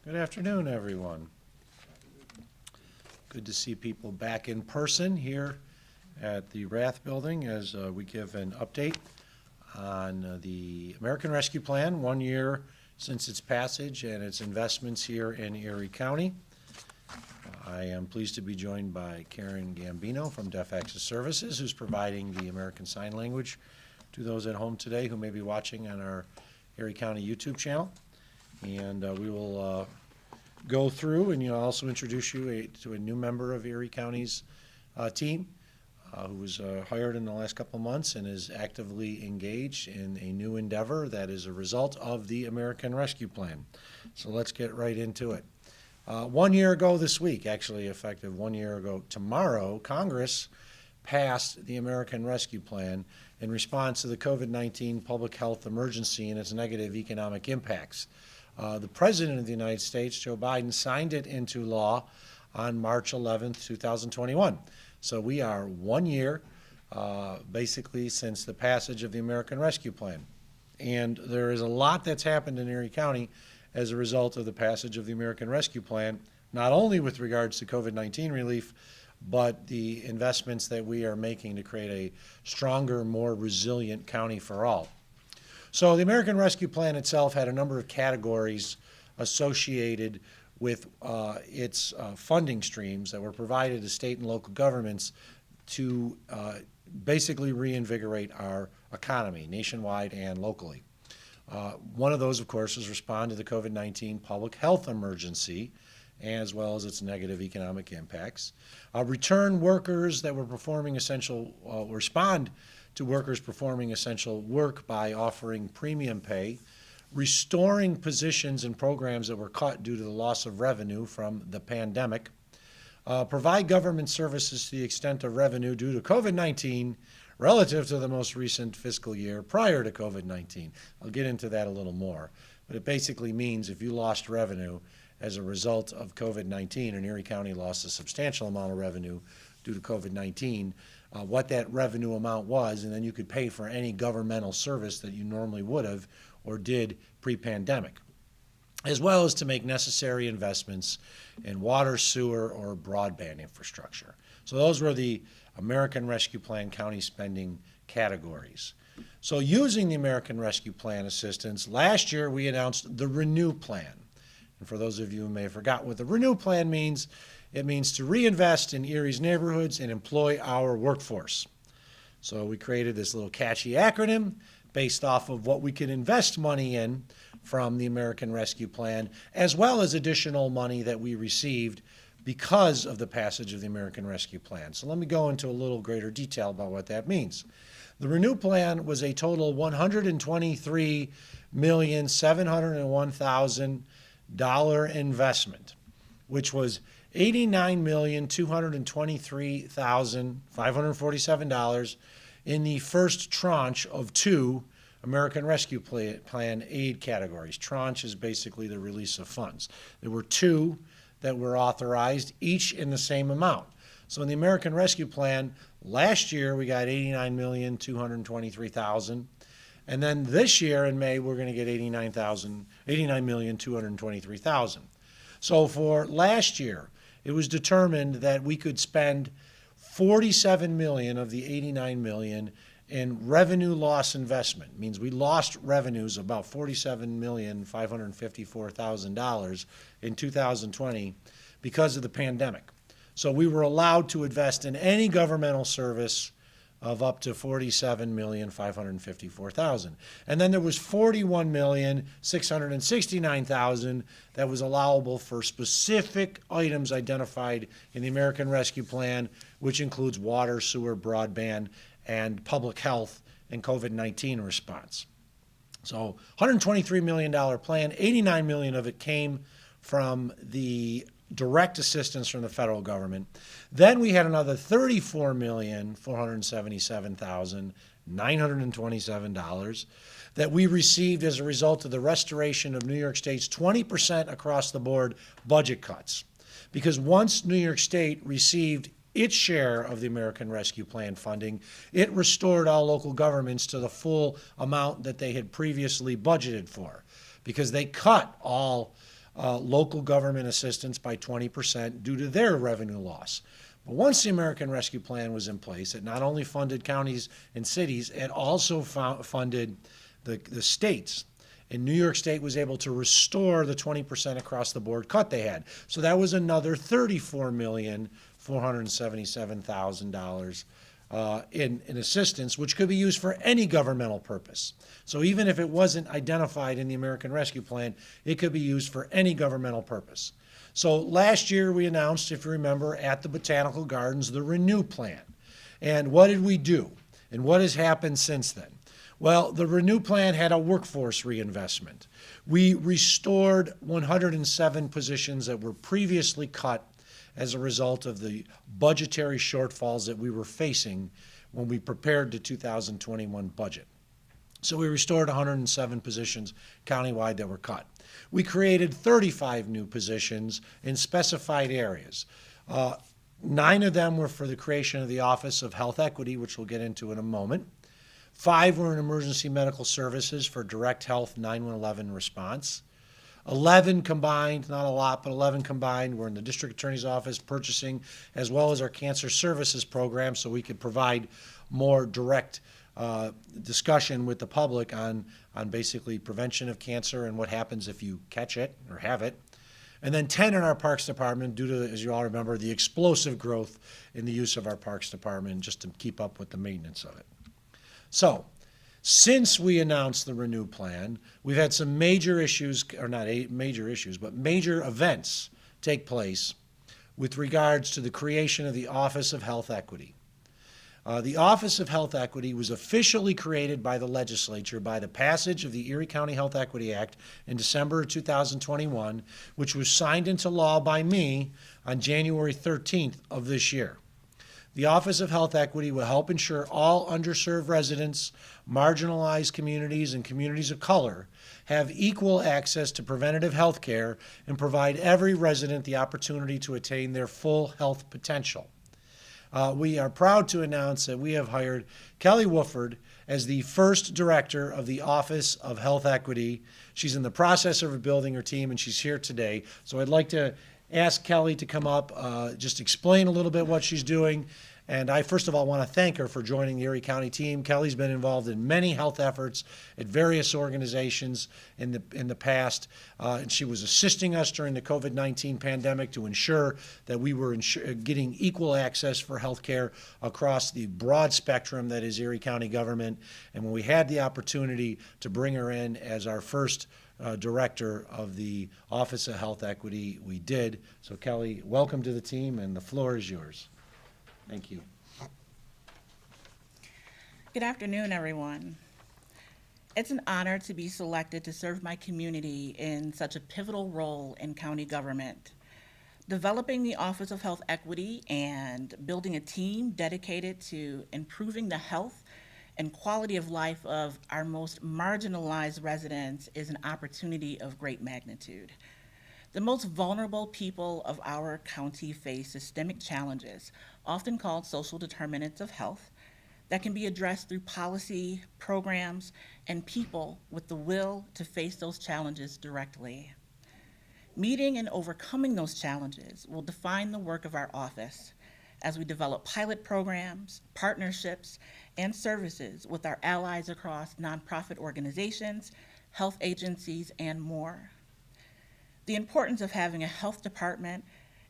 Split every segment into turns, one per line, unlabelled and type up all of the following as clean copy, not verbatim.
Good afternoon, everyone. Good to see people back in person here at the Rath Building as we give an update on the American Rescue Plan, 1 year since its passage and its investments here in Erie County. I am pleased to be joined by Karen Gambino from Deaf Access Services, who's providing the American Sign Language to those at home today who may be watching on our Erie County YouTube channel. And we will go through and also introduce you to a new member of Erie County's team who was hired in the last couple of months and is actively engaged in a new endeavor that is a result of the American Rescue Plan. So let's get right into it. 1 year ago this week, actually effective 1 year ago tomorrow, Congress passed the American Rescue Plan in response to the COVID-19 public health emergency and its negative economic impacts. The President of the United States, Joe Biden, signed it into law on March 11th, 2021. So we are 1 year, basically, since the passage of the American Rescue Plan. And there is a lot that's happened in Erie County as a result of the passage of the American Rescue Plan, not only with regards to COVID-19 relief, but the investments that we are making to create a stronger, more resilient county for all. So the American Rescue Plan itself had a number of categories associated with its funding streams that were provided to state and local governments to basically reinvigorate our economy nationwide and locally. One of those, of course, is respond to the COVID-19 public health emergency, as well as its negative economic impacts. Return workers that were performing respond to workers performing essential work by offering premium pay, restoring positions and programs that were cut due to the loss of revenue from the pandemic, provide government services to the extent of revenue due to COVID-19 relative to the most recent fiscal year prior to COVID-19. I'll get into that a little more, but it basically means if you lost revenue as a result of COVID-19, and Erie County lost a substantial amount of revenue due to COVID-19, what that revenue amount was, and then you could pay for any governmental service that you normally would have or did pre-pandemic, as well as to make necessary investments in water, sewer, or broadband infrastructure. So those were the American Rescue Plan county spending categories. So using the American Rescue Plan assistance, last year we announced the Renew Plan. And for those of you who may have forgotten what the Renew Plan means, it means to reinvest in Erie's neighborhoods and employ our workforce. So we created this little catchy acronym based off of what we could invest money in from the American Rescue Plan, as well as additional money that we received because of the passage of the American Rescue Plan. So let me go into a little greater detail about what that means. The Renew Plan was a total $123,701,000 investment, which was $89,223,547 in the first tranche of two American Rescue Plan aid categories. Tranche is basically the release of funds. There were two that were authorized, each in the same amount. So in the American Rescue Plan, last year we got $89,223,000, and then this year in May we're going to get $89,223,000. So for last year, it was determined that we could spend $47 million of the $89 million in revenue loss investment. It means we lost revenues about $47,554,000 in 2020 because of the pandemic. So we were allowed to invest in any governmental service of up to $47,554,000. And then there was $41,669,000 that was allowable for specific items identified in the American Rescue Plan, which includes water, sewer, broadband, and public health and COVID-19 response. So $123 million plan, $89 million of it came from the direct assistance from the federal government. Then we had another $34,477,927 that we received as a result of the restoration of New York State's 20% across the board budget cuts. Because once New York State received its share of the American Rescue Plan funding, it restored all local governments to the full amount that they had previously budgeted for, because they cut all local government assistance by 20% due to their revenue loss. But once the American Rescue Plan was in place, it not only funded counties and cities, it also funded the states. And New York State was able to restore the 20% across the board cut they had. So that was another $34,477,000 in assistance, which could be used for any governmental purpose. So even if it wasn't identified in the American Rescue Plan, it could be used for any governmental purpose. So last year we announced, if you remember, at the Botanical Gardens, the Renew Plan. And what did we do? And what has happened since then? Well, the Renew Plan had a workforce reinvestment. We restored 107 positions that were previously cut as a result of the budgetary shortfalls that we were facing when we prepared the 2021 budget. So we restored 107 positions countywide that were cut. We created 35 new positions in specified areas. 9 of them were for the creation of the Office of Health Equity, which we'll get into in a moment. 5 were in emergency medical services for direct health 911 response. 11 combined, not a lot, but 11 combined were in the district attorney's office purchasing, as well as our cancer services program, so we could provide more direct discussion with the public on basically prevention of cancer and what happens if you catch it or have it. And then 10 in our Parks Department due to, as you all remember, the explosive growth in the use of our Parks Department just to keep up with the maintenance of it. So, since we announced the Renew Plan, we've had some major issues, or not major issues, but major events take place with regards to the creation of the Office of Health Equity. The Office of Health Equity was officially created by the legislature by the passage of the Erie County Health Equity Act in December of 2021, which was signed into law by me on January 13th of this year. The Office of Health Equity will help ensure all underserved residents, marginalized communities, and communities of color have equal access to preventative health care and provide every resident the opportunity to attain their full health potential. We are proud to announce that we have hired Kelly Wooford as the first director of the Office of Health Equity. She's in the process of building her team, and she's here today. So I'd like to ask Kelly to come up, just explain a little bit what she's doing. And I, first of all, want to thank her for joining the Erie County team. Kelly's been involved in many health efforts at various organizations in the past, and she was assisting us during the COVID-19 pandemic to ensure that we were getting equal access for health care across the broad spectrum that is Erie County government. And when we had the opportunity to bring her in as our first director of the Office of Health Equity, we did. So Kelly, welcome to the team, and the floor is yours. Thank you.
Good afternoon, everyone. It's an honor to be selected to serve my community in such a pivotal role in county government. Developing the Office of Health Equity and building a team dedicated to improving the health and quality of life of our most marginalized residents is an opportunity of great magnitude. The most vulnerable people of our county face systemic challenges, often called social determinants of health, that can be addressed through policy, programs, and people with the will to face those challenges directly. Meeting and overcoming those challenges will define the work of our office as we develop pilot programs, partnerships, and services with our allies across nonprofit organizations, health agencies, and more. The importance of having a health department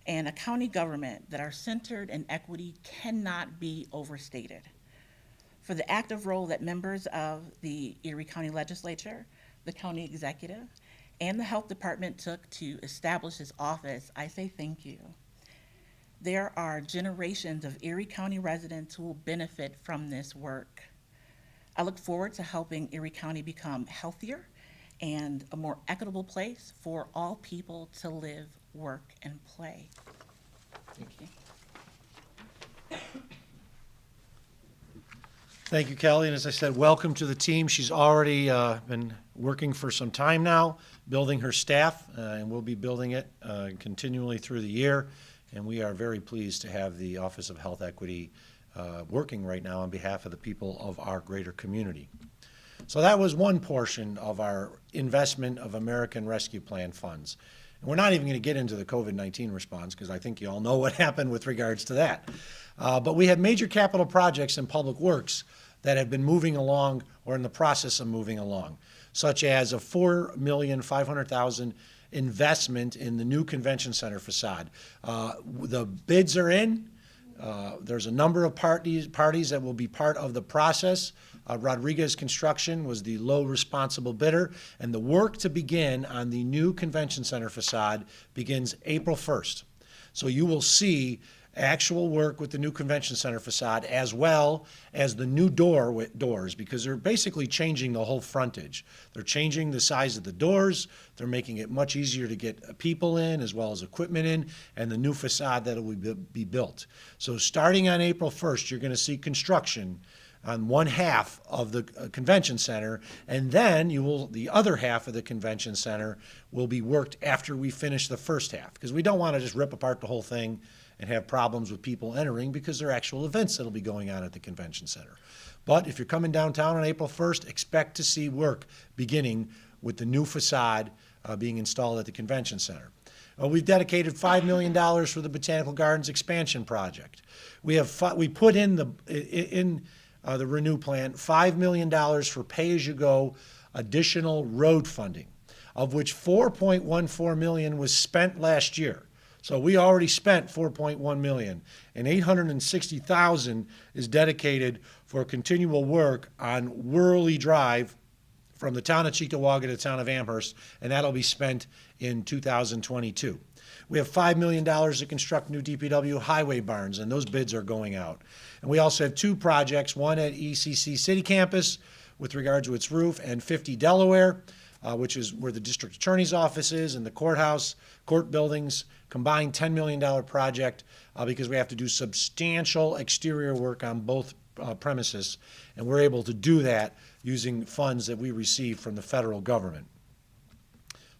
and a county government that are centered in equity cannot be overstated. For the active role that members of the Erie County Legislature, the county executive, and the health department took to establish this office, I say thank you. There are generations of Erie County residents who will benefit from this work. I look forward to helping Erie County become healthier and a more equitable place for all people to live, work, and play. Thank you.
Thank you, Kelly. And as I said, welcome to the team. She's already been working for some time now, building her staff, and we'll be building it continually through the year. And we are very pleased to have the Office of Health Equity working right now on behalf of the people of our greater community. So that was one portion of our investment of American Rescue Plan funds. And we're not even going to get into the COVID-19 response because I think you all know what happened with regards to that. But we have major capital projects in public works that have been moving along or in the process of moving along, such as a $4,500,000 investment in the new convention center facade. The bids are in. There's a number of parties that will be part of the process. Rodriguez Construction was the low responsible bidder, and the work to begin on the new convention center facade begins April 1st. So you will see actual work with the new convention center facade as well as the new doors, because they're basically changing the whole frontage. They're changing the size of the doors. They're making it much easier to get people in as well as equipment in, and the new facade that will be built. So starting on April 1st, you're going to see construction on one half of the convention center, and then the other half of the convention center will be worked after we finish the first half, because we don't want to just rip apart the whole thing and have problems with people entering, because there are actual events that will be going on at the convention center. But if you're coming downtown on April 1st, expect to see work beginning with the new facade being installed at the convention center. We've dedicated $5 million for the Botanical Gardens expansion project. We put in the Renew plan $5 million for pay-as-you-go additional road funding, of which $4.14 million was spent last year. So we already spent $4.1 million, and $860,000 is dedicated for continual work on Worley Drive from the town of Cheektowaga to the town of Amherst, and that'll be spent in 2022. We have $5 million to construct new DPW highway barns, and those bids are going out. And we also have two projects, one at ECC City Campus with regard to its roof, and 50 Delaware, which is where the district attorney's office is, and the courthouse, court buildings, combined $10 million project because we have to do substantial exterior work on both premises, and we're able to do that using funds that we receive from the federal government.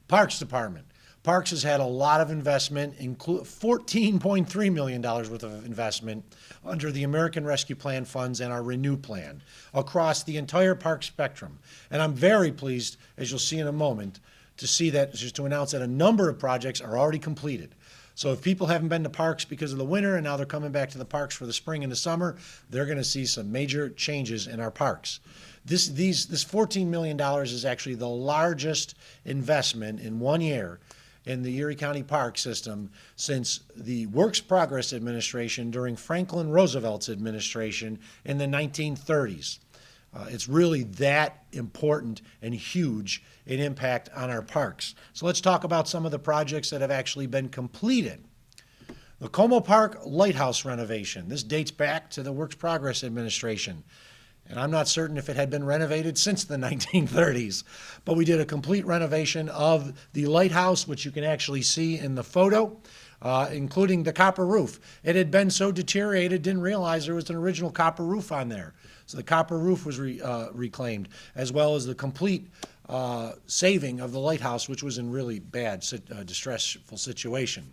Parks Department. Parks has had a lot of investment, $14.3 million worth of investment under the American Rescue Plan funds and our Renew plan across the entire park spectrum. And I'm very pleased, as you'll see in a moment, to announce that a number of projects are already completed. So if people haven't been to parks because of the winter and now they're coming back to the parks for the spring and the summer, they're going to see some major changes in our parks. This $14 million is actually the largest investment in 1 year in the Erie County park system since the Works Progress Administration during Franklin Roosevelt's administration in the 1930s. It's really that important and huge in impact on our parks. So let's talk about some of the projects that have actually been completed. The Como Park Lighthouse renovation. This dates back to the Works Progress Administration. And I'm not certain if it had been renovated since the 1930s, but we did a complete renovation of the lighthouse, which you can actually see in the photo, including the copper roof. It had been so deteriorated, didn't realize there was an original copper roof on there. So the copper roof was reclaimed, as well as the complete saving of the lighthouse, which was in really bad, distressful situation.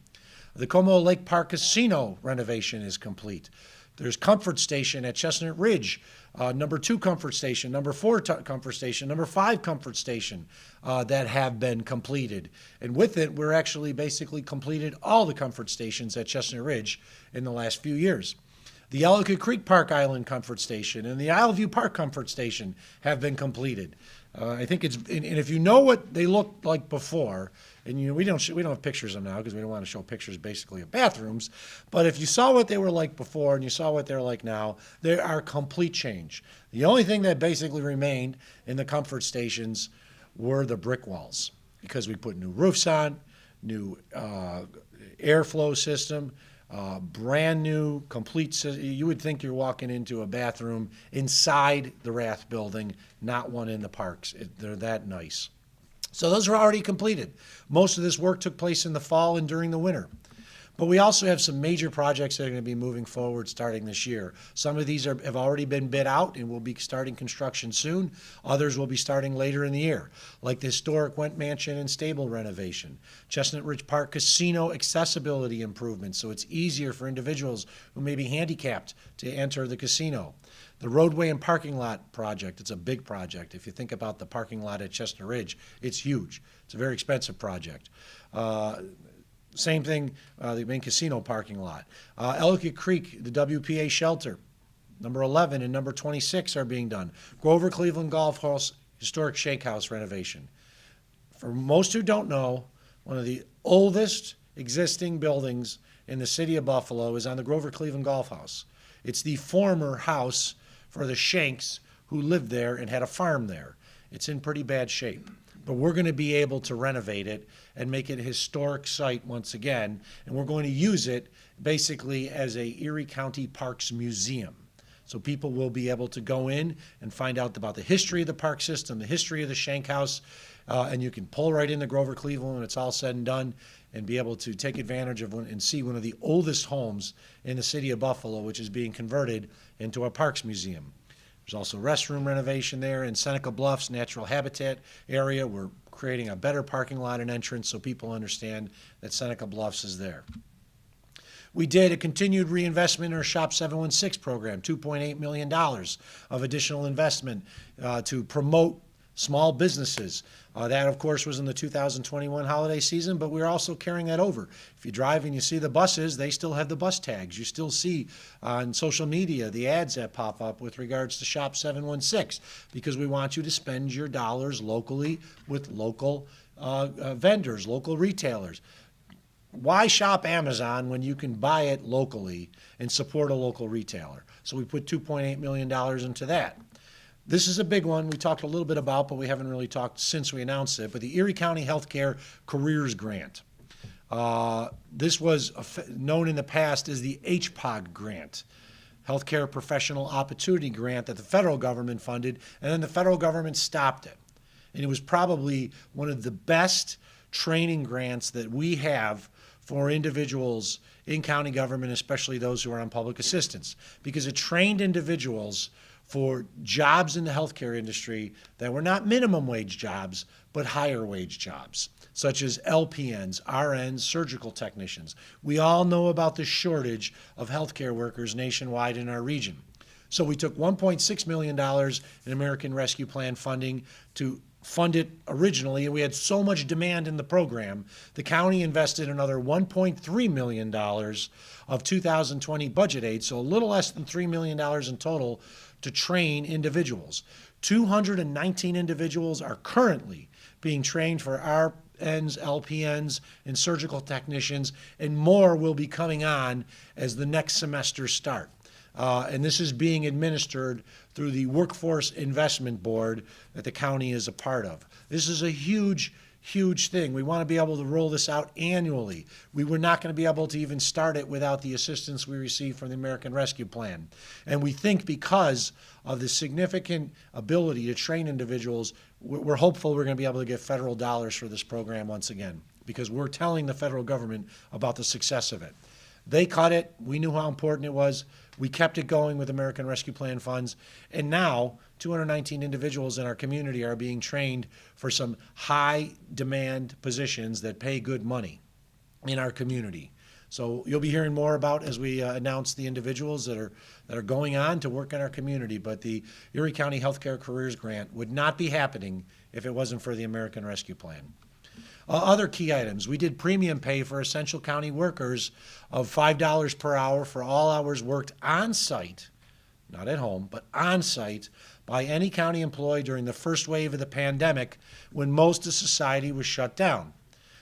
The Como Lake Park Casino renovation is complete. There's Comfort Station at Chestnut Ridge, number 2 Comfort Station, number 4 Comfort Station, number 5 Comfort Station that have been completed. And with it, we're actually basically completed all the Comfort Stations at Chestnut Ridge in the last few years. The Ellicott Creek Park Island Comfort Station and the Isleview Park Comfort Station have been completed. I think and if you know what they looked like before, and we don't have pictures of them now because we don't want to show pictures basically of bathrooms, but if you saw what they were like before and you saw what they're like now, they are complete change. The only thing that basically remained in the comfort stations were the brick walls, because we put new roofs on, new airflow system, brand new, complete. You would think you're walking into a bathroom inside the Rath building, not one in the parks. They're that nice. So those are already completed. Most of this work took place in the fall and during the winter. But we also have some major projects that are going to be moving forward starting this year. Some of these have already been bid out and will be starting construction soon. Others will be starting later in the year, like the historic Went Mansion and stable renovation, Chestnut Ridge Park Casino accessibility improvements so it's easier for individuals who may be handicapped to enter the casino. The roadway and parking lot project, it's a big project. If you think about the parking lot at Chestnut Ridge, it's huge. It's a very expensive project. Same thing, the main casino parking lot. Ellicott Creek, the WPA shelter, number 11 and number 26 are being done. Grover Cleveland Golf House, historic shake house renovation. For most who don't know, one of the oldest existing buildings in the city of Buffalo is on the Grover Cleveland Golf House. It's the former house for the Shanks who lived there and had a farm there. It's in pretty bad shape. But we're going to be able to renovate it and make it a historic site once again. And we're going to use it basically as a Erie County Parks Museum. So people will be able to go in and find out about the history of the park system, the history of the Shank House, and you can pull right into Grover Cleveland when it's all said and done and be able to take advantage of one and see one of the oldest homes in the city of Buffalo, which is being converted into a parks museum. There's also restroom renovation there in Seneca Bluffs Natural Habitat area. We're creating a better parking lot and entrance so people understand that Seneca Bluffs is there. We did a continued reinvestment in our Shop 716 program, $2.8 million of additional investment to promote small businesses. That, of course, was in the 2021 holiday season, but we're also carrying that over. If you drive and you see the buses, they still have the bus tags. You still see on social media the ads that pop up with regards to Shop 716 because we want you to spend your dollars locally with local vendors, local retailers. Why shop Amazon when you can buy it locally and support a local retailer? So we put $2.8 million into that. This is a big one we talked a little bit about, but we haven't really talked since we announced it. But the Erie County Healthcare Careers Grant. This was known in the past as the HPOG grant, Healthcare Professional Opportunity Grant that the federal government funded, and then the federal government stopped it. And it was probably one of the best training grants that we have for individuals in county government, especially those who are on public assistance, because it trained individuals for jobs in the healthcare industry that were not minimum wage jobs, but higher wage jobs, such as LPNs, RNs, surgical technicians. We all know about the shortage of healthcare workers nationwide in our region. So we took $1.6 million in American Rescue Plan funding to fund it originally, and we had so much demand in the program, the county invested another $1.3 million of 2020 budget aid, so a little less than $3 million in total to train individuals. 219 individuals are currently being trained for RNs, LPNs, and surgical technicians, and more will be coming on as the next semester start. And this is being administered through the Workforce Investment Board that the county is a part of. This is a huge thing. We want to be able to roll this out annually. We were not going to be able to even start it without the assistance we received from the American Rescue Plan. And we think because of the significant ability to train individuals, we're hopeful we're going to be able to get federal dollars for this program once again, because we're telling the federal government about the success of it. They cut it. We knew how important it was. We kept it going with American Rescue Plan funds. And now 219 individuals in our community are being trained for some high demand positions that pay good money in our community. So you'll be hearing more about as we announce the individuals that are going on to work in our community. But the Erie County Healthcare Careers Grant would not be happening if it wasn't for the American Rescue Plan. Other key items, we did premium pay for essential county workers of $5 per hour for all hours worked on site, not at home, but on site by any county employee during the first wave of the pandemic when most of society was shut down.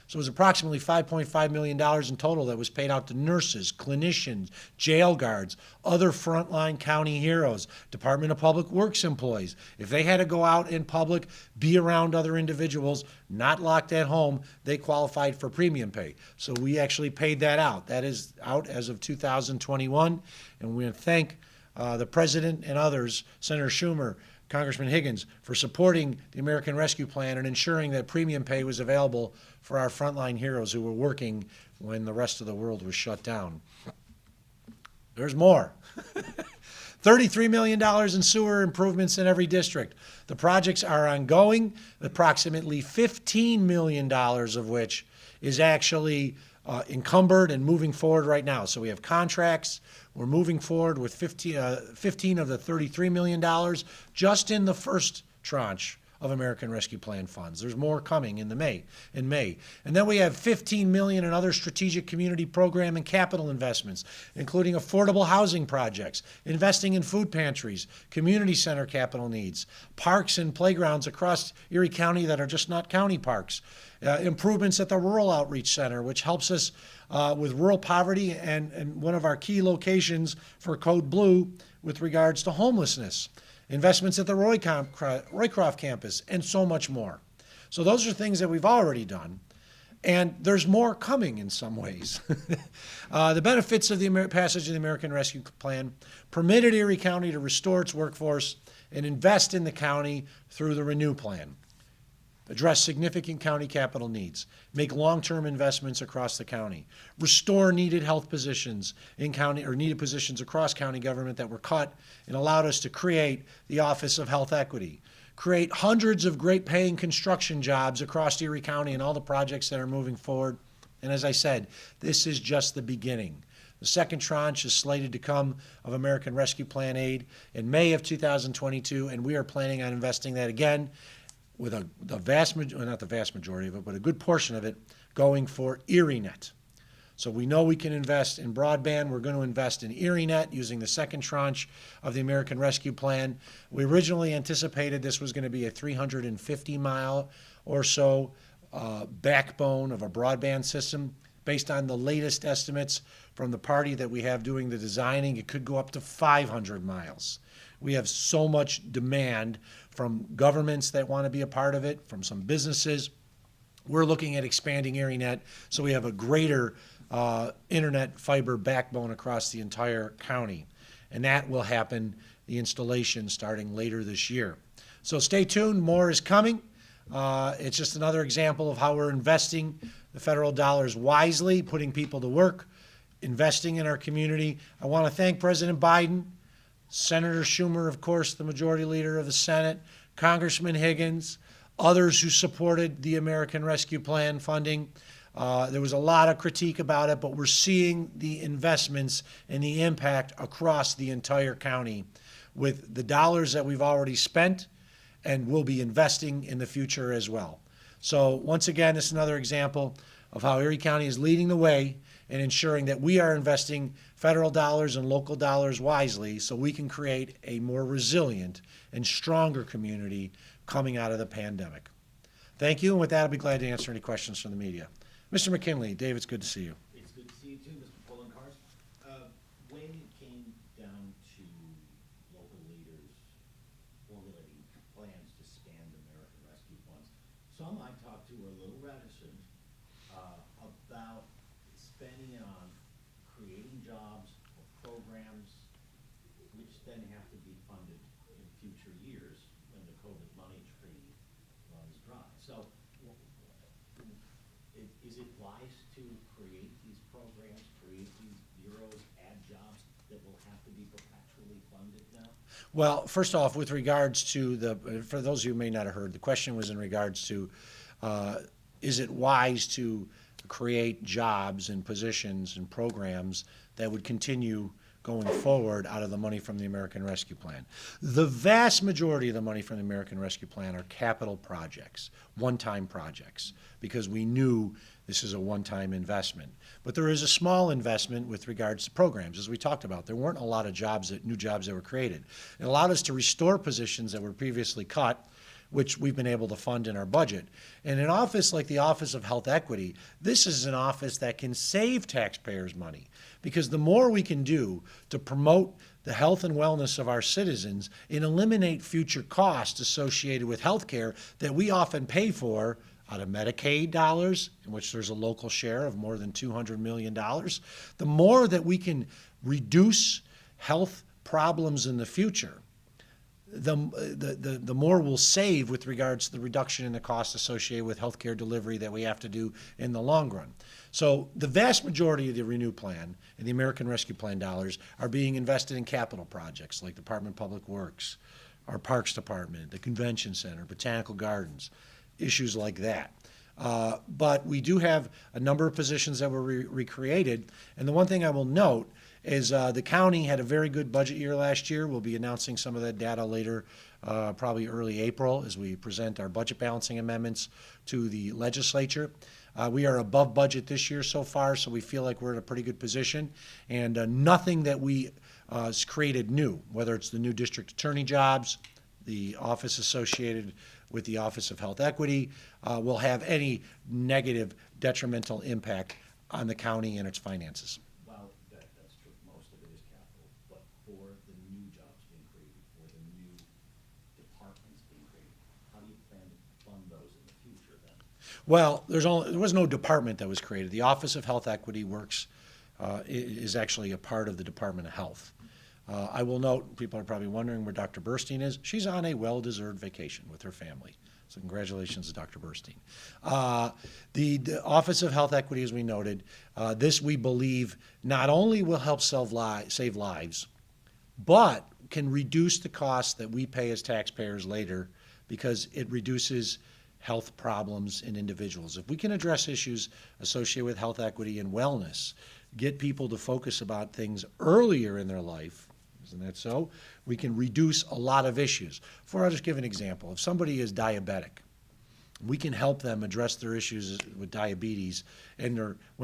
So it was approximately $5.5 million in total that was paid out to nurses, clinicians, jail guards, other frontline county heroes, Department of Public Works employees. If they had to go out in public, be around other individuals, not locked at home, they qualified for premium pay. So we actually paid that out. That is out as of 2021. And we thank the President and others, Senator Schumer, Congressman Higgins for supporting the American Rescue Plan and ensuring that premium pay was available for our frontline heroes who were working when the rest of the world was shut down. There's more. $33 million in sewer improvements in every district. The projects are ongoing, approximately $15 million of which is actually encumbered and moving forward right now. So we have contracts. We're moving forward with 15 of the $33 million just in the first tranche of American Rescue Plan funds. There's more coming in May. And then we have $15 million in other strategic community program and capital investments, including affordable housing projects, investing in food pantries, community center capital needs, parks and playgrounds across Erie County that are just not county parks, improvements at the Rural Outreach Center, which helps us with rural poverty and one of our key locations for Code Blue with regards to homelessness. Investments at the Roycroft campus, and so much more. So those are things that we've already done, and there's more coming in some ways. The benefits of the passage of the American Rescue Plan permitted Erie County to restore its workforce and invest in the county through the Renew Plan, address significant county capital needs, make long-term investments across the county, restore needed health positions in county or needed positions across county government that were cut, and allowed us to create the Office of Health Equity, create hundreds of great paying construction jobs across Erie County and all the projects that are moving forward. And as I said, this is just the beginning. The second tranche is slated to come of American Rescue Plan aid in May of 2022, and we are planning on investing that again with not the vast majority of it, but a good portion of it going for ErieNet. So we know we can invest in broadband. We're going to invest in ErieNet using the second tranche of the American Rescue Plan. We originally anticipated this was going to be a 350-mile or so backbone of a broadband system. Based on the latest estimates from the party that we have doing the designing, it could go up to 500 miles. We have so much demand from governments that want to be a part of it, from some businesses. We're looking at expanding ErieNet so we have a greater internet fiber backbone across the entire county. And that will happen, the installation, starting later this year. So stay tuned, more is coming. It's just another example of how we're investing the federal dollars wisely, putting people to work, investing in our community. I want to thank President Biden, Senator Schumer, of course, the majority leader of the Senate, Congressman Higgins, others who supported the American Rescue Plan funding. There was a lot of critique about it, but we're seeing the investments and the impact across the entire county with the dollars that we've already spent and will be investing in the future as well. So once again, it's another example of how Erie County is leading the way in ensuring that we are investing federal dollars and local dollars wisely so we can create a more resilient and stronger community coming out of the pandemic. Thank you, and with that, I'll be glad to answer any questions from the media. Mr. McKinley, Dave, it's good to see you.
It's good to see you too, Mr. Poloncarz. When it came down to local leaders formulating plans to expand American Rescue Funds, some I talked to were a little reticent about spending it on creating jobs or programs which then have to be funded in future years when the COVID money tree runs dry. So is it wise to create these programs, create these bureaus, add jobs that will have to be perpetually funded now?
Well, first off, with regards to for those of you who may not have heard, the question was in regards to, is it wise to create jobs and positions and programs that would continue going forward out of the money from the American Rescue Plan? The vast majority of the money from the American Rescue Plan are capital projects, one-time projects, because we knew this is a one-time investment. But there is a small investment with regards to programs. As we talked about, there weren't a lot of new jobs that were created. It allowed us to restore positions that were previously cut, which we've been able to fund in our budget. And an office like the Office of Health Equity, this is an office that can save taxpayers money, because the more we can do to promote the health and wellness of our citizens and eliminate future costs associated with health care that we often pay for out of Medicaid dollars, in which there's a local share of more than $200 million, the more that we can reduce health problems in the future, the more we'll save with regards to the reduction in the cost associated with healthcare delivery that we have to do in the long run. So the vast majority of the Renew Plan and the American Rescue Plan dollars are being invested in capital projects like Department of Public Works, our Parks Department, the Convention Center, Botanical Gardens, issues like that. But we do have a number of positions that were recreated. And the one thing I will note is the county had a very good budget year last year. We'll be announcing some of that data later, probably early April, as we present our budget balancing amendments to the legislature. We are above budget this year so far, so we feel like we're in a pretty good position. And nothing that we created new, whether it's the new district attorney jobs, the office associated with the Office of Health Equity, will have any negative detrimental impact on the county and its finances.
Well, that's true, most of it is capital, but for the new jobs being created, for the new departments being created, how do you plan to fund those in the future then?
Well, there was no department that was created. The Office of Health Equity is actually a part of the Department of Health. I will note, people are probably wondering where Dr. Burstein is. She's on a well-deserved vacation with her family. So congratulations to Dr. Burstein. The Office of Health Equity, as we noted, this we believe not only will help save lives, but can reduce the costs that we pay as taxpayers later because it reduces health problems in individuals. If we can address issues associated with health equity and wellness, get people to focus about things earlier in their life, isn't that so? We can reduce a lot of issues. I'll just give an example. If somebody is diabetic, we can help them address their issues with diabetes when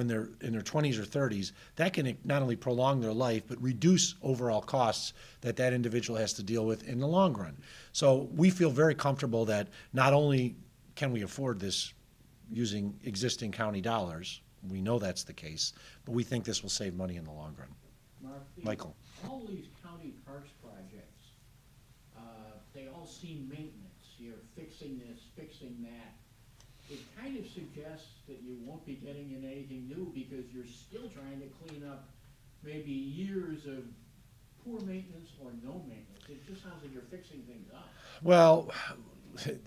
they're in their 20s or 30s. That can not only prolong their life, but reduce overall costs that individual has to deal with in the long run. So we feel very comfortable that not only can we afford this using existing county dollars, we know that's the case, but we think this will save money in the long run.
Mark,
Michael.
all these county parks projects, they all seem maintenance. You're fixing this, fixing that. It kind of suggests that you won't be getting in anything new because you're still trying to clean up maybe years of poor maintenance or no maintenance. It just sounds like you're fixing things up.
Well,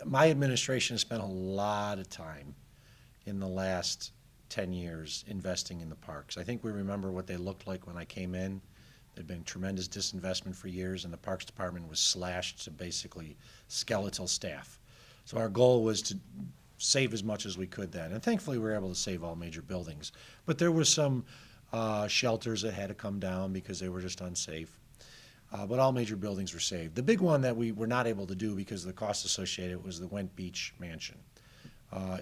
my administration has spent a lot of time in the last 10 years investing in the parks. I think we remember what they looked like when I came in. There'd been tremendous disinvestment for years, and the Parks Department was slashed to basically skeletal staff. So our goal was to save as much as we could then, and thankfully we were able to save all major buildings. But there were some shelters that had to come down because they were just unsafe. But all major buildings were saved. The big one that we were not able to do because of the cost associated was the Went Beach Mansion.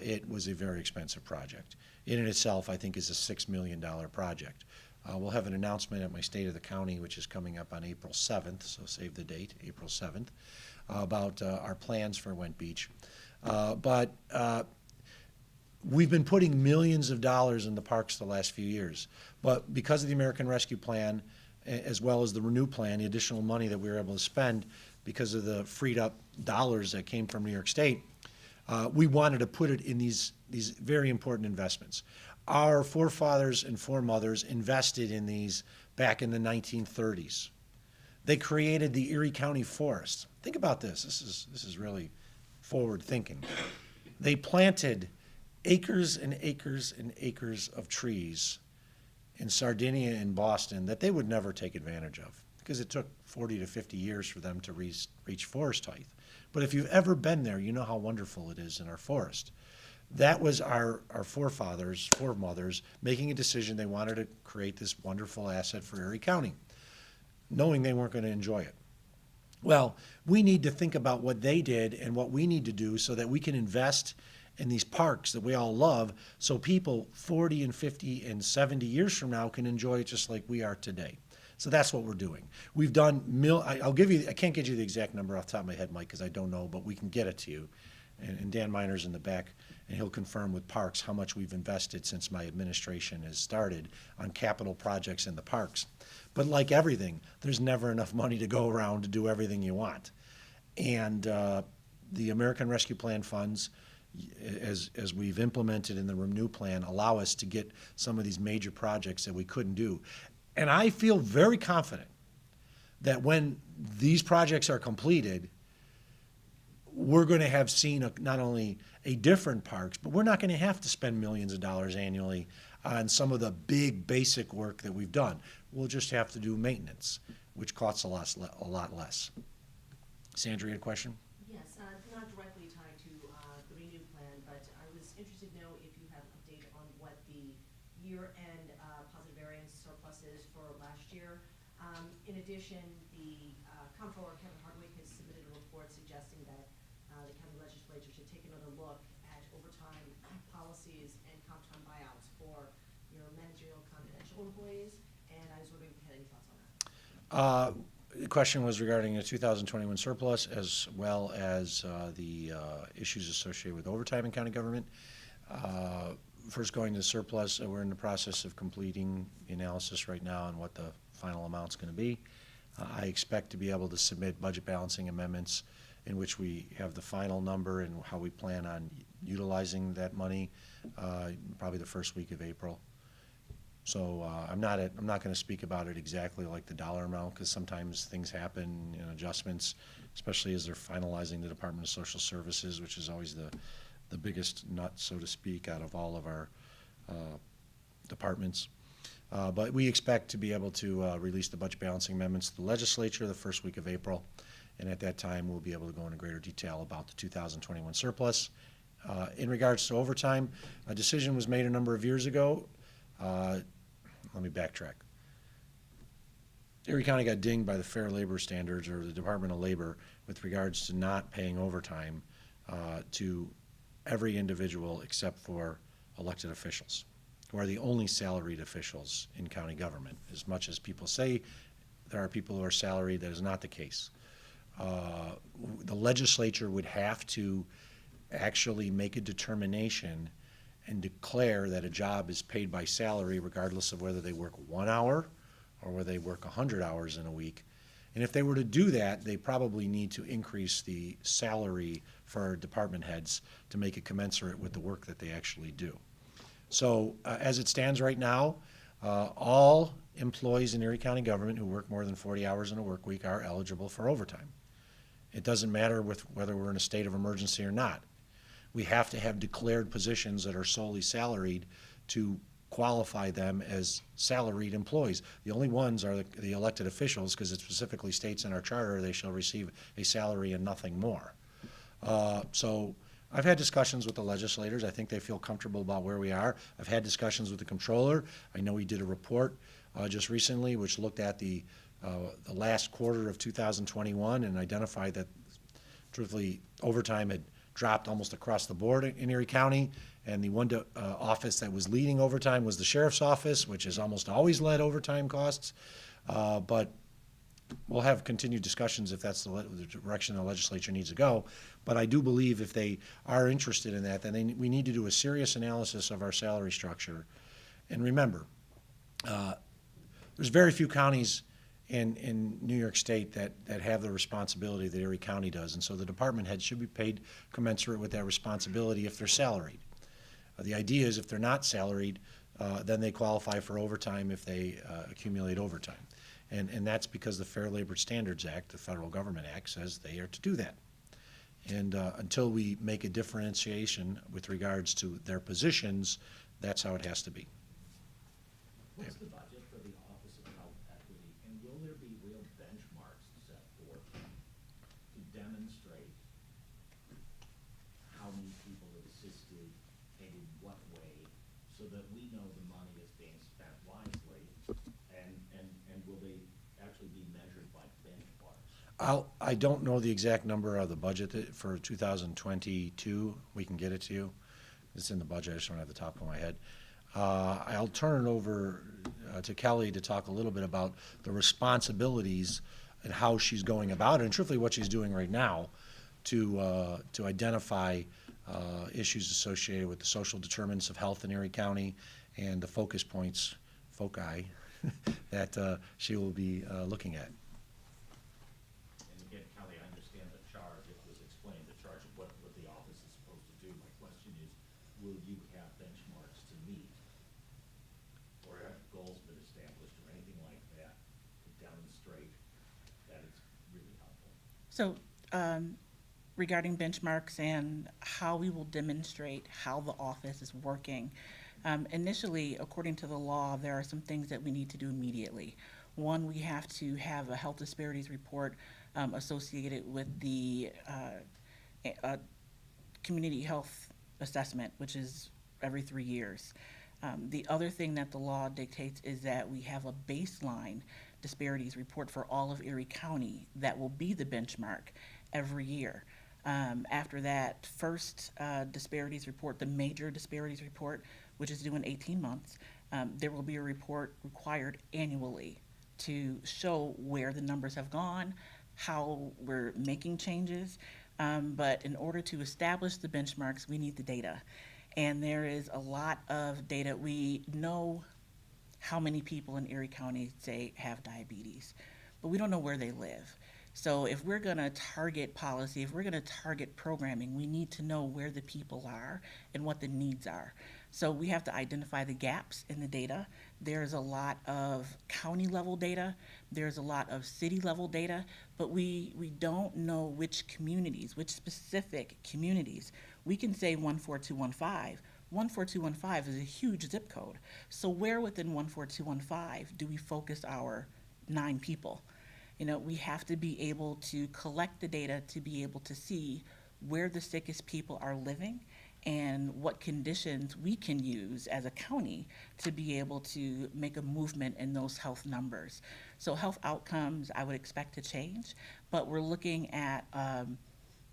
It was a very expensive project. In itself, I think, is a $6 million project. We'll have an announcement at my State of the County, which is coming up on April 7th, so save the date, April 7th, about our plans for Went Beach. But we've been putting millions of dollars in the parks the last few years. But because of the American Rescue Plan, as well as the Renew Plan, the additional money that we were able to spend because of the freed up dollars that came from New York State, we wanted to put it in these very important investments. Our forefathers and foremothers invested in these back in the 1930s. They created the Erie County forest. Think about this. This is really forward thinking. They planted acres and acres and acres of trees in Sardinia and Boston that they would never take advantage of because it took 40 to 50 years for them to reach forest height. But if you've ever been there, you know how wonderful it is in our forest. That was our forefathers, foremothers, making a decision they wanted to create this wonderful asset for Erie County, knowing they weren't going to enjoy it. Well, we need to think about what they did and what we need to do so that we can invest in these parks that we all love so people 40 and 50 and 70 years from now can enjoy it just like we are today. So that's what we're doing. We've done, I can't get you the exact number off the top of my head, Mike, because I don't know, but we can get it to you. And Dan Miner's in the back, and he'll confirm with parks how much we've invested since my administration has started on capital projects in the parks. But like everything, there's never enough money to go around to do everything you want. And the American Rescue Plan funds, as we've implemented in the Renew Plan, allow us to get some of these major projects that we couldn't do. And I feel very confident that when these projects are completed, we're going to have seen not only a different parks, but we're not going to have to spend millions of dollars annually on some of the big basic work that we've done. We'll just have to do maintenance, which costs a lot less. Sandra, you had a question?
Yes, not directly tied to the renew plan, but I was interested to know if you have an update on what the year-end positive variance surplus is for last year. In addition, the Comptroller Kevin Hardwick has submitted a report suggesting that the county legislature should take another look at overtime policies and comp time buyouts for your managerial confidential employees, and I was wondering if you had any thoughts on that.
The question was regarding the 2021 surplus as well as the issues associated with overtime in county government. First, going to surplus, we're in the process of completing the analysis right now on what the final amount's going to be. I expect to be able to submit budget balancing amendments in which we have the final number and how we plan on utilizing that money, probably the first week of April. So I'm not going to speak about it exactly like the dollar amount, because sometimes things happen, adjustments, especially as they're finalizing the Department of Social Services, which is always the biggest nut, so to speak, out of all of our departments. But we expect to be able to release the budget balancing amendments to the legislature the first week of April, and at that time we'll be able to go into greater detail about the 2021 surplus. In regards to overtime, a decision was made a number of years ago. Let me backtrack. Erie County got dinged by the Fair Labor Standards, or the Department of Labor, with regards to not paying overtime to every individual except for elected officials, who are the only salaried officials in county government. As much as people say there are people who are salaried, that is not the case. The legislature would have to actually make a determination and declare that a job is paid by salary regardless of whether they work 1 hour or whether they work 100 hours in a week. And if they were to do that, they probably need to increase the salary for our department heads to make it commensurate with the work that they actually do. So as it stands right now, all employees in Erie County government who work more than 40 hours in a work week are eligible for overtime. It doesn't matter whether we're in a state of emergency or not. We have to have declared positions that are solely salaried to qualify them as salaried employees. The only ones are the elected officials, because it specifically states in our charter they shall receive a salary and nothing more. So I've had discussions with the legislators. I think they feel comfortable about where we are. I've had discussions with the comptroller. I know he did a report just recently which looked at the last quarter of 2021 and identified that, truthfully, overtime had dropped almost across the board in Erie County, and the one office that was leading overtime was the sheriff's office, which has almost always led overtime costs. But we'll have continued discussions if that's the direction the legislature needs to go. But I do believe if they are interested in that, then we need to do a serious analysis of our salary structure. And remember, there's very few counties in New York State that have the responsibility that Erie County does. And so the department heads should be paid commensurate with that responsibility if they're salaried. The idea is if they're not salaried, then they qualify for overtime if they accumulate overtime. And that's because the Fair Labor Standards Act, the Federal Government Act, says they are to do that. And until we make a differentiation with regards to their positions, that's how it has to be.
What's the budget for the Office of Health Equity, and will there be real benchmarks set forth to demonstrate how many people have assisted and in what way, so that we know the money is being spent wisely, and will they actually be measured by benchmarks?
I don't know the exact number of the budget for 2022. We can get it to you. It's in the budget. I just don't have the top of my head. I'll turn it over to Kelly to talk a little bit about the responsibilities and how she's going about it, and truthfully what she's doing right now to identify issues associated with the social determinants of health in Erie County and the foci, that she will be looking at.
And again, Kelly, I understand the charge, it was explained, the charge of what the office is supposed to do. My question is, will you have benchmarks to meet? Or have goals been established or anything like that to demonstrate
So, regarding benchmarks and how we will demonstrate how the office is working, initially, according to the law, there are some things that we need to do immediately. One, we have to have a health disparities report associated with the community health assessment, which is every 3 years. The other thing that the law dictates is that we have a baseline disparities report for all of Erie County that will be the benchmark every year. After that first disparities report, the major disparities report, which is due in 18 months, there will be a report required annually to show where the numbers have gone, how we're making changes. But in order to establish the benchmarks, we need the data. And there is a lot of data. We know how many people in Erie County, say, have diabetes, but we don't know where they live. So if we're going to target policy, if we're going to target programming, we need to know where the people are and what the needs are. So we have to identify the gaps in the data. There's a lot of county level data, there's a lot of city level data, but we don't know which communities, which specific communities. We can say 14215. 14215 is a huge zip code. So where within 14215 do we focus our 9 people? You know, we have to be able to collect the data to be able to see where the sickest people are living and what conditions we can use as a county to be able to make a movement in those health numbers. So health outcomes I would expect to change, but we're looking at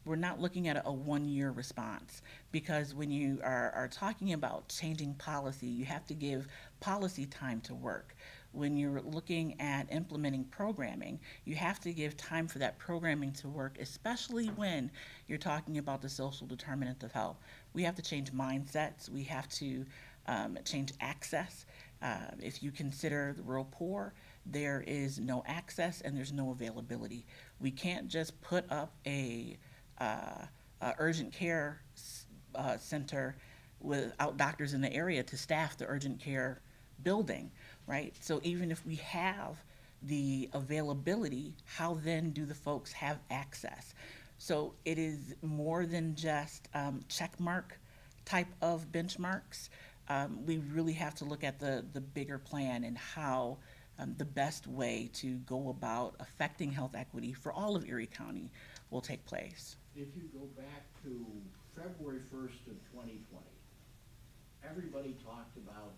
we're not looking at a 1-year response, because when you are talking about changing policy, you have to give policy time to work. When you're looking at implementing programming, you have to give time for that programming to work, especially when you're talking about the social determinant of health. We have to change mindsets. We have to change access. If you consider the rural poor, there is no access and there's no availability. We can't just put up a urgent care center without doctors in the area to staff the urgent care building, right? So even if we have the availability, how then do the folks have access? So it is more than just check mark type of benchmarks. We really have to look at the bigger plan and how the best way to go about affecting health equity for all of Erie County will take place.
If you go back to February 1st of 2020, everybody talked about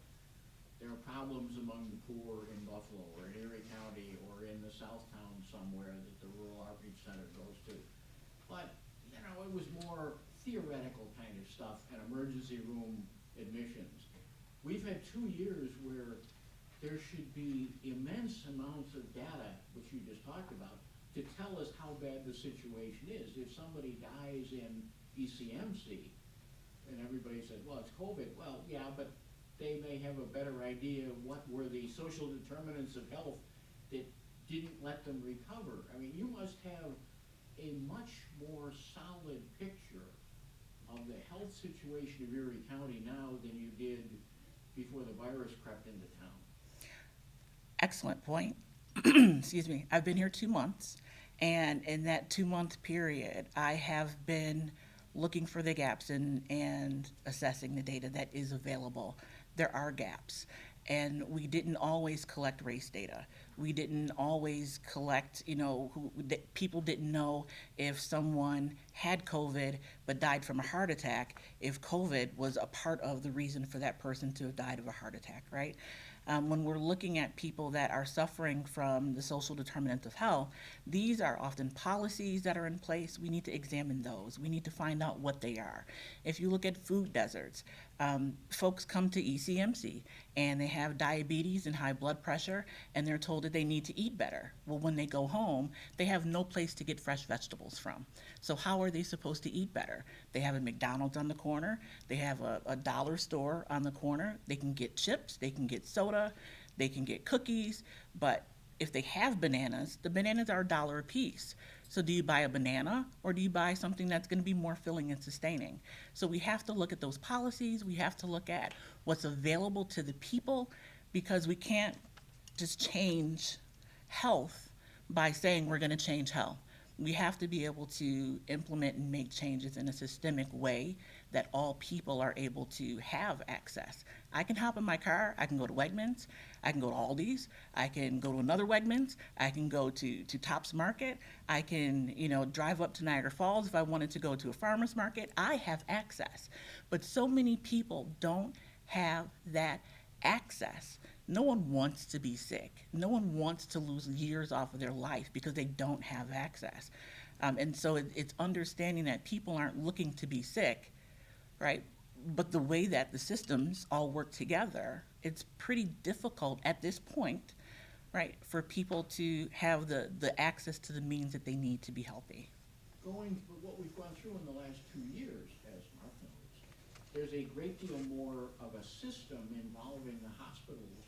there are problems among the poor in Buffalo or in Erie County or in the south town somewhere that the rural outreach center goes to. But, you know, it was more theoretical kind of stuff and emergency room admissions. We've had 2 years where there should be immense amounts of data, which you just talked about, to tell us how bad the situation is. If somebody dies in ECMC, and everybody said, well, it's COVID, well, yeah, but they may have a better idea of what were the social determinants of health that didn't let them recover. I mean, you must have a much more solid picture of the health situation of Erie County now than you did before the virus crept into town.
Excellent point. Excuse me. I've been here 2 months, and in that 2-month period, I have been looking for the gaps and assessing the data that is available. There are gaps, and we didn't always collect race data. We didn't always collect, people didn't know if someone had COVID but died from a heart attack, if COVID was a part of the reason for that person to have died of a heart attack, right? When we're looking at people that are suffering from the social determinant of health, these are often policies that are in place. We need to examine those. We need to find out what they are. If you look at food deserts, folks come to ECMC and they have diabetes and high blood pressure, and they're told that they need to eat better. Well, when they go home, they have no place to get fresh vegetables from. So how are they supposed to eat better? They have a McDonald's on the corner. They have a dollar store on the corner. They can get chips. They can get soda. They can get cookies. But if they have bananas, the bananas are $1 a piece. So do you buy a banana or do you buy something that's going to be more filling and sustaining? So we have to look at those policies. We have to look at what's available to the people, because we can't just change health by saying we're going to change health. We have to be able to implement and make changes in a systemic way that all people are able to have access. I can hop in my car, I can go to Wegmans, I can go to Aldi's, I can go to another Wegmans, I can go to Tops Market, I can, drive up to Niagara Falls if I wanted to go to a farmer's market. I have access. But so many people don't have that access. No one wants to be sick. No one wants to lose years off of their life because they don't have access. And so it's understanding that people aren't looking to be sick, right? But the way that the systems all work together, it's pretty difficult at this point, right, for people to have the access to the means that they need to be healthy.
Going, what we've gone through in the last 2 years, as Mark knows, there's a great deal more of a system involving the hospitals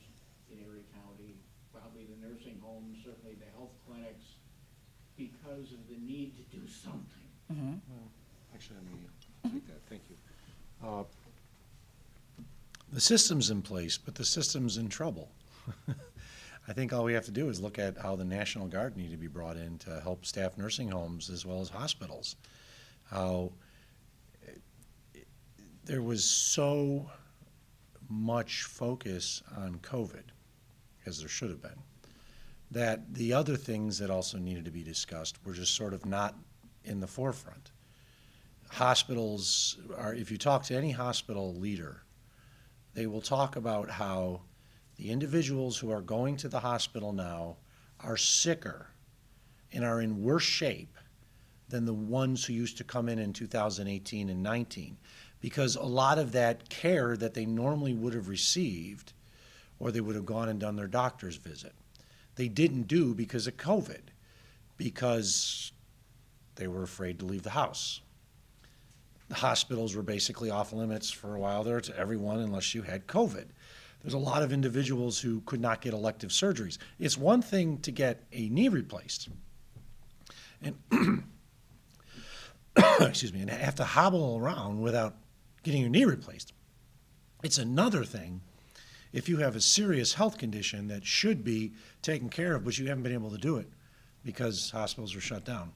in Erie County, probably the nursing homes, certainly the health clinics, because of the need to do something.
Well, actually, let me take that, thank you. The system's in place, but the system's in trouble. I think all we have to do is look at how the National Guard need to be brought in to help staff nursing homes as well as hospitals. How there was so much focus on COVID, as there should have been, that the other things that also needed to be discussed were just sort of not in the forefront. Hospitals are, if you talk to any hospital leader, they will talk about how the individuals who are going to the hospital now are sicker and are in worse shape than the ones who used to come in 2018 and 19, because a lot of that care that they normally would have received, or they would have gone and done their doctor's visit, they didn't do because of COVID, because they were afraid to leave the house. The hospitals were basically off limits for a while there to everyone unless you had COVID. There's a lot of individuals who could not get elective surgeries. It's one thing to get a knee replaced and excuse me, and have to hobble around without getting your knee replaced. It's another thing if you have a serious health condition that should be taken care of, but you haven't been able to do it because hospitals are shut down.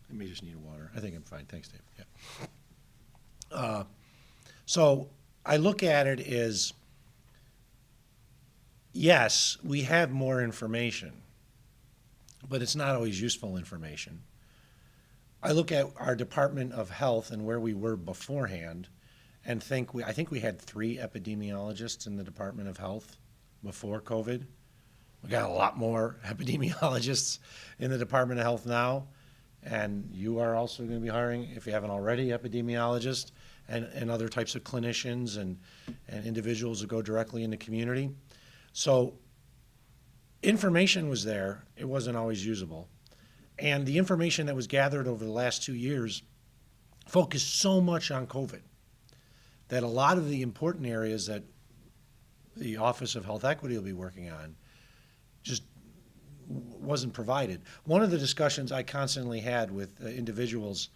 I may just need water. I think I'm fine. Thanks, Dave. Yeah. So I look at it as, yes, we have more information, but it's not always useful information. I look at our Department of Health and where we were beforehand and I think we had 3 epidemiologists in the Department of Health before COVID. We got a lot more epidemiologists in the Department of Health now. And you are also going to be hiring, if you haven't already, epidemiologists and other types of clinicians and individuals who go directly in the community. So information was there. It wasn't always usable. And the information that was gathered over the last 2 years focused so much on COVID that a lot of the important areas that the Office of Health Equity will be working on just wasn't provided. One of the discussions I constantly had with individuals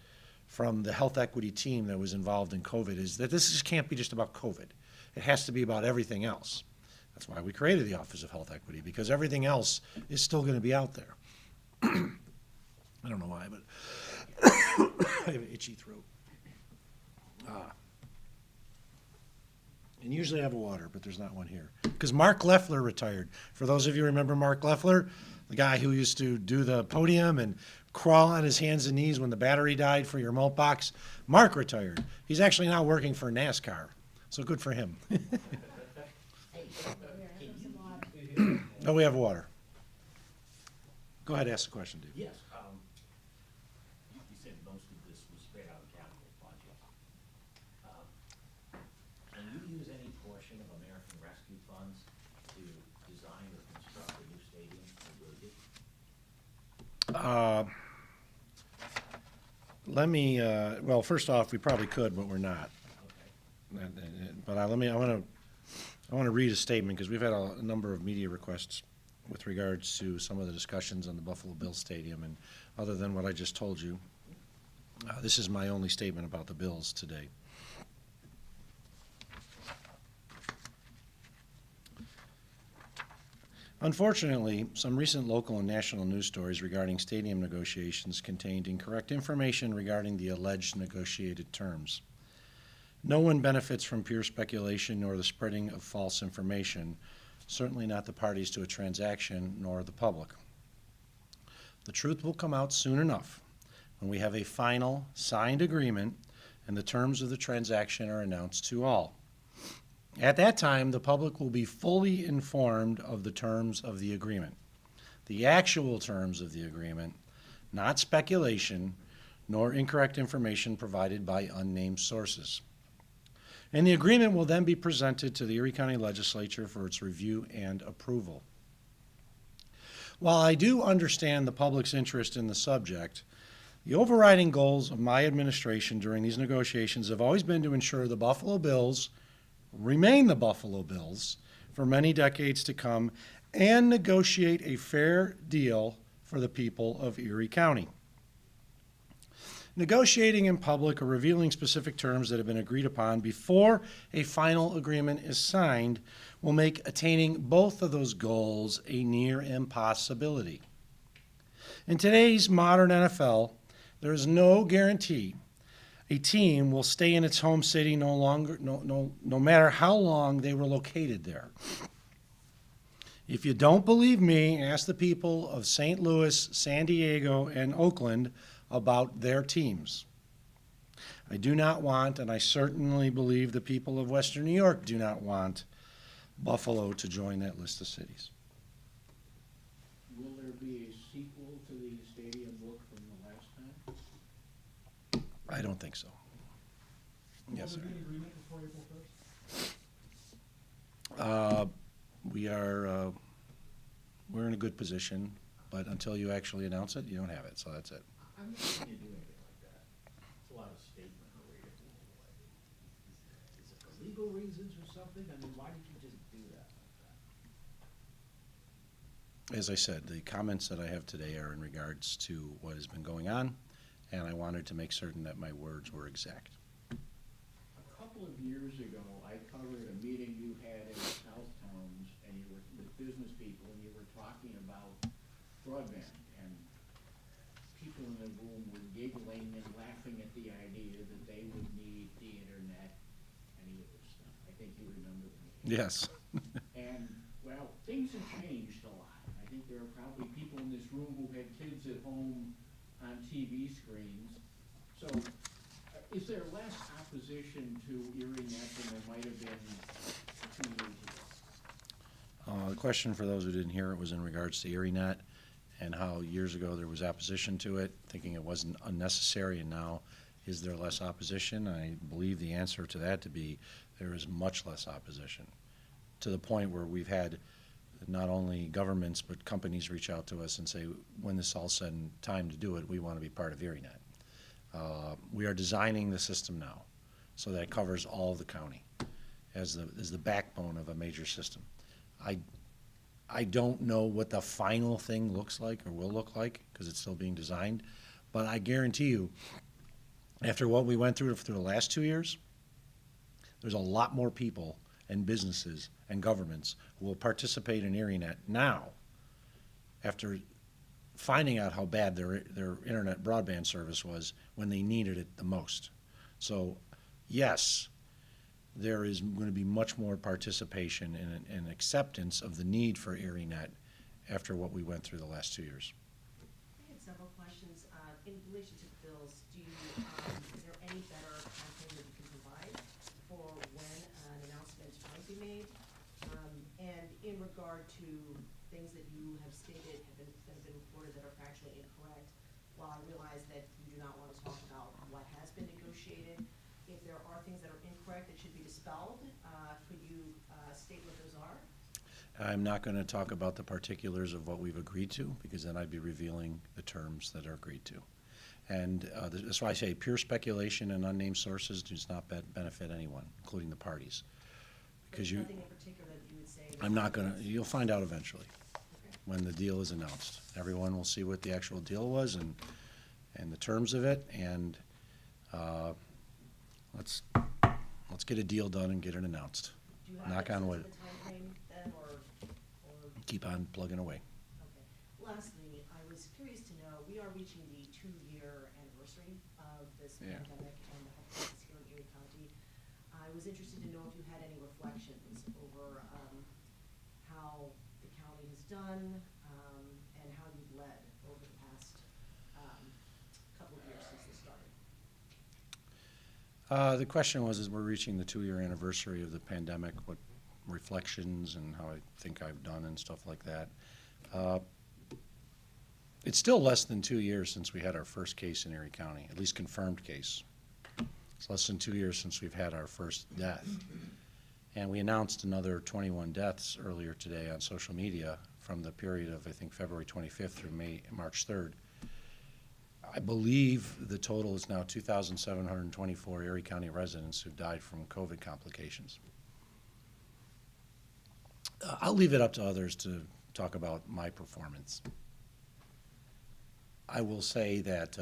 from the health equity team that was involved in COVID is that this just can't be just about COVID. It has to be about everything else. That's why we created the Office of Health Equity, because everything else is still going to be out there. I don't know why, but I have an itchy throat. And usually I have a water, but there's not one here. Because Mark Leffler retired. For those of you who remember Mark Leffler, the guy who used to do the podium and crawl on his hands and knees when the battery died for your malt box, Mark retired. He's actually now working for NASCAR, so good for him. No, we have water. Go ahead, ask the question, Dave.
Yes, you said most of this was spread out of capital projects. Can you use any portion of American Rescue funds to design or construct a new stadium or bridges?
Let me, well, first off, we probably could, but we're not.
Okay.
But I want to read a statement, because we've had a number of media requests with regards to some of the discussions on the Buffalo Bills Stadium, and other than what I just told you, this is my only statement about the Bills today. Unfortunately, some recent local and national news stories regarding stadium negotiations contained incorrect information regarding the alleged negotiated terms. No one benefits from pure speculation nor the spreading of false information, certainly not the parties to a transaction nor the public. The truth will come out soon enough when we have a final signed agreement and the terms of the transaction are announced to all. At that time, the public will be fully informed of the terms of the agreement, the actual terms of the agreement, not speculation nor incorrect information provided by unnamed sources. And the agreement will then be presented to the Erie County Legislature for its review and approval. While I do understand the public's interest in the subject, the overriding goals of my administration during these negotiations have always been to ensure the Buffalo Bills remain the Buffalo Bills for many decades to come and negotiate a fair deal for the people of Erie County. Negotiating in public or revealing specific terms that have been agreed upon before a final agreement is signed will make attaining both of those goals a near impossibility. In today's modern NFL, there is no guarantee a team will stay in its home city no matter how long they were located there. If you don't believe me, ask the people of St. Louis, San Diego, and Oakland about their teams. I do not want, and I certainly believe the people of Western New York do not want, Buffalo to join that list of cities.
Will there be a sequel to the stadium look from the last time?
I don't think so. Yes, sir.
Will there be an agreement before April 1st?
We're in a good position, but until you actually announce it, you don't have it, so that's it.
I'm not seeing you do anything like that. It's a lot of statement related. Is it for legal reasons or something? I mean, why did you just do that like that?
As I said, the comments that I have today are in regards to what has been going on, and I wanted to make certain that my words were exact.
A couple of years ago, I covered a meeting you had in South Towns, and you were with business people, and you were talking about broadband, and people in the room were giggling and laughing at the idea that they would need the internet, any of this stuff. I think you remember the meeting.
Yes.
And, well, things have changed a lot. I think there are probably people in this room who had kids at home on TV screens. So, is there less opposition to ErieNet than there might have been 2 years ago?
The question for those who didn't hear it was in regards to ErieNet and how years ago there was opposition to it, thinking it wasn't unnecessary, and now is there less opposition? I believe the answer to that to be there is much less opposition, to the point where we've had not only governments but companies reach out to us and say, when this all said and time to do it, we want to be part of ErieNet. We are designing the system now so that it covers all of the county as the backbone of a major system. I don't know what the final thing looks like or will look like because it's still being designed, but I guarantee you, after what we went through the last 2 years, there's a lot more people and businesses and governments who will participate in ErieNet now after finding out how bad their internet broadband service was when they needed it the most. So, yes, there is going to be much more participation and acceptance of the need for ErieNet after what we went through the last 2 years.
I had several questions. In relation to the bills, is there any better timeframe that you can provide for when an announcement might be made? And in regard to things that you have stated that have been reported that are factually incorrect, while I realize that you do not want to talk about what has been negotiated, if there are things that are incorrect that should be dispelled, could you state what those are?
I'm not going to talk about the particulars of what we've agreed to, because then I'd be revealing the terms that are agreed to. And that's why I say pure speculation and unnamed sources does not benefit anyone, including the parties. Because
There's nothing in particular that you would say?
I'm not going to, you'll find out eventually
Okay.
when the deal is announced. Everyone will see what the actual deal was and the terms of it, and let's get a deal done and get it announced.
Do you have
Knock
a
on
sense
wood.
of the timeframe then, or
keep on plugging away.
Okay. Lastly, I was curious to know, we are reaching the 2-year anniversary of this
Yeah.
pandemic and the health crisis here in Erie County. I was interested to know if you had any reflections over how the county has done and how you've led over the past couple of years since this started.
The question was, as we're reaching the 2-year anniversary of the pandemic, what reflections and how I think I've done and stuff like that. It's still less than 2 years since we had our first case in Erie County, at least confirmed case. It's less than 2 years since we've had our first death. And we announced another 21 deaths earlier today on social media from the period of, I think, February 25th through March 3rd. I believe the total is now 2,724 Erie County residents who've died from COVID complications. I'll leave it up to others to talk about my performance. I will say that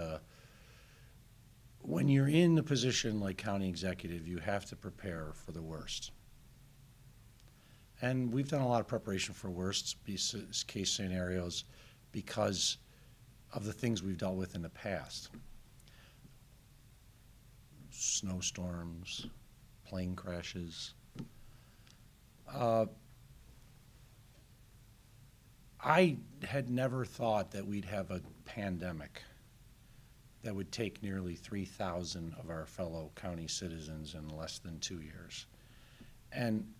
when you're in a position like county executive, you have to prepare for the worst. And we've done a lot of preparation for worst case scenarios because of the things we've dealt with in the past. Snowstorms, plane crashes. I had never thought that we'd have a pandemic that would take nearly 3,000 of our fellow county citizens in less than 2 years. And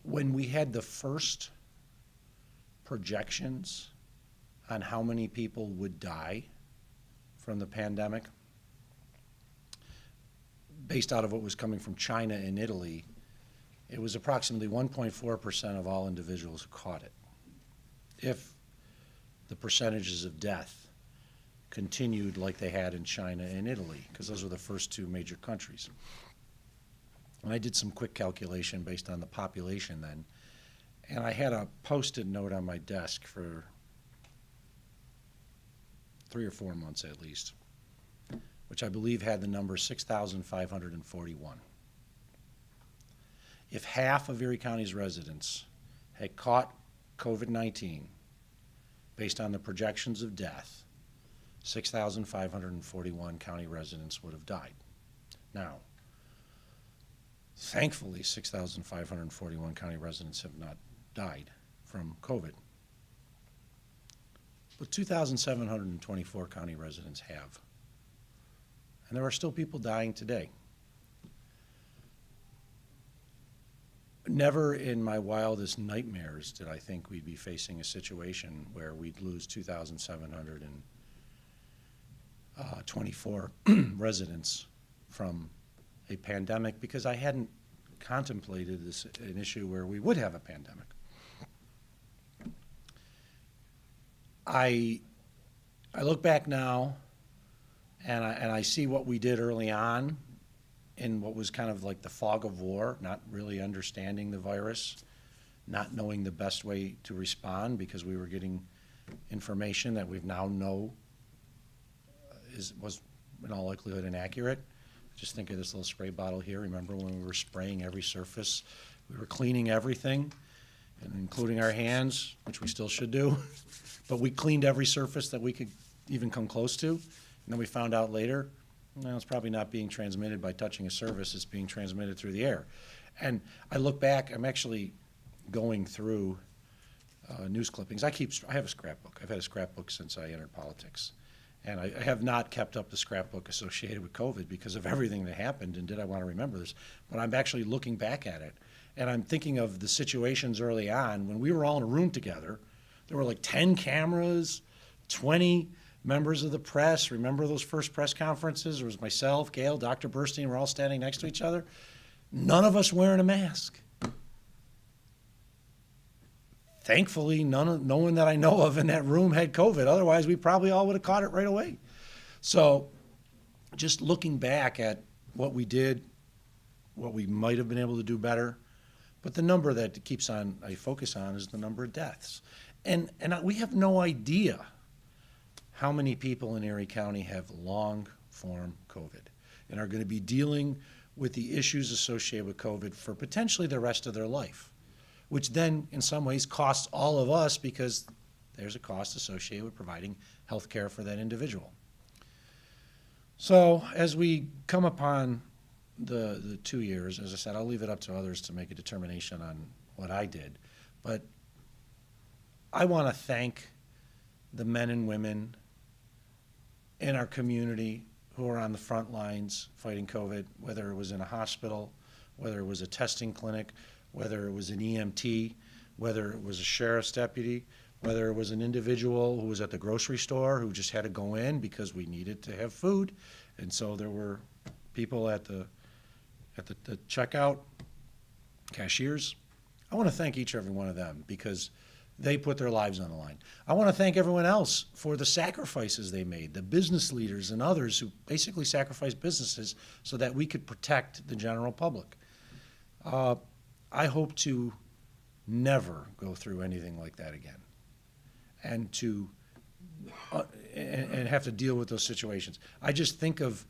when we had the first projections on how many people would die from the pandemic, based out of what was coming from China and Italy, it was approximately 1.4% of all individuals who caught it. If the percentages of death continued like they had in China and Italy, because those were the first two major countries. And I did some quick calculation based on the population then, and I had a Post-it note on my desk for 3 or 4 months at least, which I believe had the number 6,541. If half of Erie County's residents had caught COVID-19, based on the projections of death, 6,541 county residents would have died. Now, thankfully, 6,541 county residents have not died from COVID. But 2,724 county residents have. And there are still people dying today. Never in my wildest nightmares did I think we'd be facing a situation where we'd lose 2,724 residents from a pandemic, because I hadn't contemplated an issue where we would have a pandemic. I look back now and I see what we did early on in what was kind of like the fog of war, not really understanding the virus, not knowing the best way to respond, because we were getting information that we now know was in all likelihood inaccurate. Just think of this little spray bottle here. Remember when we were spraying every surface? We were cleaning everything, and including our hands, which we still should do. But we cleaned every surface that we could even come close to. And then we found out later, well, it's probably not being transmitted by touching a surface. It's being transmitted through the air. And I look back, I'm actually going through news clippings. I have a scrapbook. I've had a scrapbook since I entered politics. And I have not kept up the scrapbook associated with COVID because of everything that happened, and did I want to remember this? But I'm actually looking back at it, and I'm thinking of the situations early on when we were all in a room together. There were like 10 cameras, 20 members of the press. Remember those first press conferences? There was myself, Gail, Dr. Burstein, we're all standing next to each other. None of us wearing a mask. Thankfully, no one that I know of in that room had COVID. Otherwise, we probably all would have caught it right away. So just looking back at what we did, what we might have been able to do better, but the number that I focus on is the number of deaths. And we have no idea how many people in Erie County have long-form COVID and are going to be dealing with the issues associated with COVID for potentially the rest of their life. which then in some ways costs all of us because there's a cost associated with providing health care for that individual. So as we come upon the 2 years, as I said, I'll leave it up to others to make a determination on what I did. But I want to thank the men and women in our community who are on the front lines fighting COVID, whether it was in a hospital, whether it was a testing clinic, whether it was an EMT, whether it was a sheriff's deputy, whether it was an individual who was at the grocery store who just had to go in because we needed to have food. And so there were people at the checkout, cashiers. I want to thank each and every one of them because they put their lives on the line. I want to thank everyone else for the sacrifices they made, the business leaders and others who basically sacrificed businesses so that we could protect the general public. I hope to never go through anything like that again and to and have to deal with those situations. I just think of,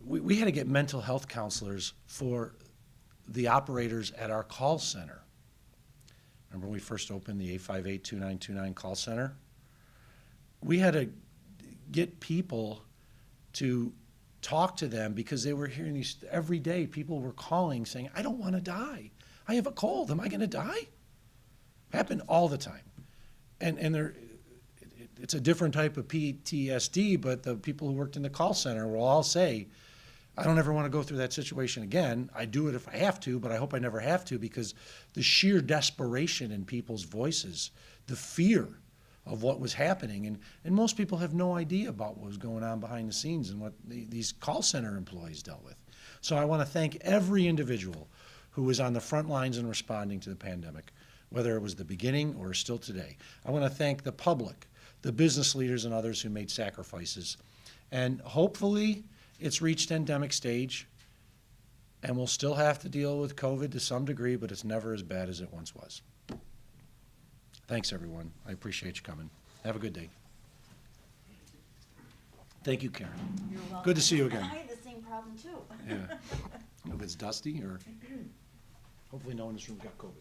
we had to get mental health counselors for the operators at our call center. Remember when we first opened the 858-2929 call center? We had to get people to talk to them because they were hearing these every day. People were calling saying, I don't want to die. I have a cold. Am I going to die? Happened all the time. And it's a different type of PTSD, but the people who worked in the call center will all say, I don't ever want to go through that situation again. I do it if I have to, but I hope I never have to, because the sheer desperation in people's voices, the fear of what was happening, and most people have no idea about what was going on behind the scenes and what these call center employees dealt with. So I want to thank every individual who was on the front lines in responding to the pandemic, whether it was the beginning or still today. I want to thank the public, the business leaders and others who made sacrifices. And hopefully it's reached endemic stage, and we'll still have to deal with COVID to some degree, but it's never as bad as it once was. Thanks, everyone. I appreciate you coming. Have a good day. Thank you, Karen.
You're welcome.
Good to see you again.
I have the same problem too.
Yeah. If it's dusty, or hopefully no one in this room got COVID.